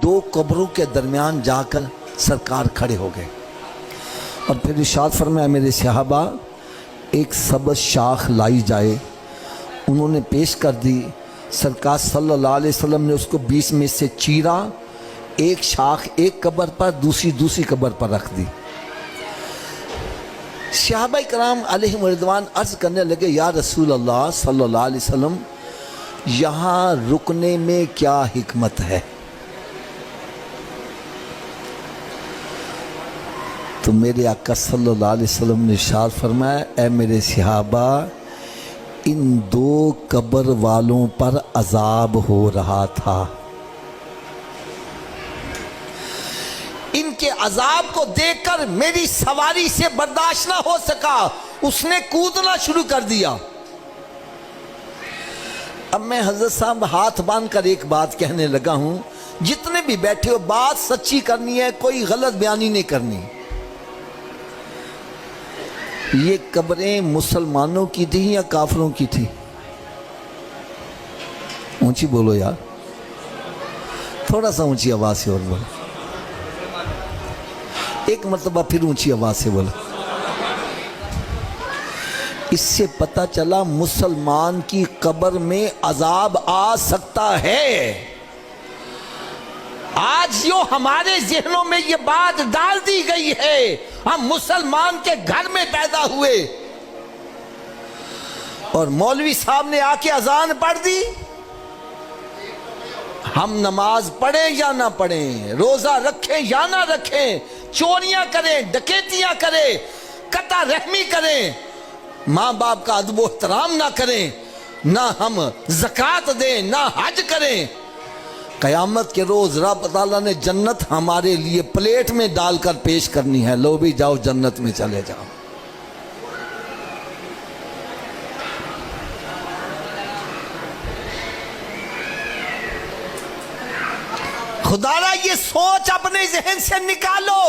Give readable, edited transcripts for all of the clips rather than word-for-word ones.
दो कब्रों के दरमियान जाकर सरकार खड़े हो गए और फिर इरशाद फरमाया मेरे सहाबा एक सब्ज़ शाख लाई जाए। उन्होंने पेश कर दी। सरकार सल्लल्लाहु अलैहि वसल्लम ने उसको बीच में से चीरा, एक शाख एक कब्र पर, दूसरी कब्र पर रख दी। सहाबा कराम अलैहिम रिदवान अर्ज़ करने लगे या रसूल अल्लाह सल्लल्लाहु अलैहि वसल्लम यहाँ रुकने में क्या हिकमत है? तो मेरे आका सल्लल्लाहु अलैहि वसल्लम ने इरशाद फरमाया ऐ मेरे सहाबा इन दो कब्र वालों पर अजाब हो रहा था। इनके अजाब को देखकर मेरी सवारी से बर्दाश्त ना हो सका, उसने कूदना शुरू कर दिया। अब मैं हजरत साहब हाथ बांध कर एक बात कहने लगा हूं, जितने भी बैठे हो बात सच्ची करनी है, कोई गलत बयानी नहीं करनी। ये कब्रें मुसलमानों की थी या काफिरों की थी? ऊंची बोलो यार, थोड़ा सा ऊंची आवाज से और बोलो, एक मरतबा फिर ऊंची आवाज से बोलो। इससे पता चला मुसलमान की कब्र में अजाब आ सकता है। आज जो हमारे जहनों में ये बात डाल दी गई है, हम मुसलमान के घर में पैदा हुए और मौलवी साहब ने आके अजान पढ़ दी, हम नमाज पढ़ें या ना पढ़ें, रोजा रखें या ना रखें, चोरियां करें, डकैतियां करें, कता रहमी करें, माँ बाप का अदब एहतराम ना करें, ना हम ज़कात दें, ना हज करें, क़यामत के रोज रब ताला ने जन्नत हमारे लिए प्लेट में डालकर पेश करनी है। लो भी जाओ जन्नत में चले जाओ। खुदारा ये सोच अपने जहन से निकालो।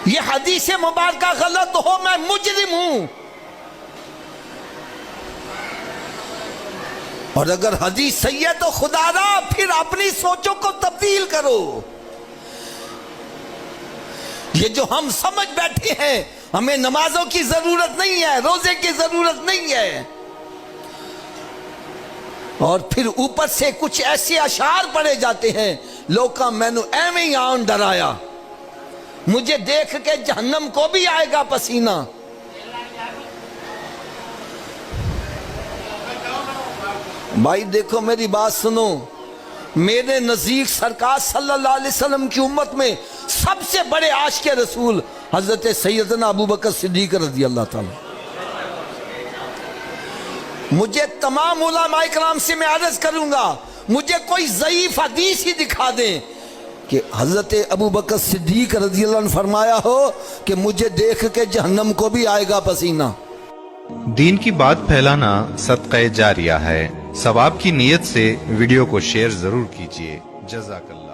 ये हदीस मुबारक गलत हो, मैं मुजरिम हूं, और अगर हदीस सही है तो खुदारा फिर अपनी सोचों को तब्दील करो। ये जो हम समझ बैठे हैं हमें नमाजों की जरूरत नहीं है, रोजे की जरूरत नहीं है, और फिर ऊपर से कुछ ऐसे अशार पढ़े जाते हैं, लोका मैनू एवें ही आन डराया, मुझे देख के जहन्नम को भी आएगा पसीना। भाई देखो मेरी बात सुनो, मेरे नज़दीक सरकार सल्लल्लाहु अलैहि वसल्लम की उम्मत में सबसे बड़े आशिक़े रसूल हजरत सैयदना अबू बकर सिद्दीक़ रज़ी अल्लाह ताला। मुझे तमाम उलमा इकराम से मैं अर्ज करूंगा, मुझे कोई ज़ईफ़ हदीस ही दिखा दें कि हजरत अबू बकर सिद्दीक़ रज़ी अल्लाह ने फरमाया हो कि मुझे देख के जहन्नम को भी आएगा पसीना। दीन की बात फैलाना सदक़े जारिया है। सवाब की नीयत से वीडियो को शेयर जरूर कीजिए। जज़ाकल्लाह।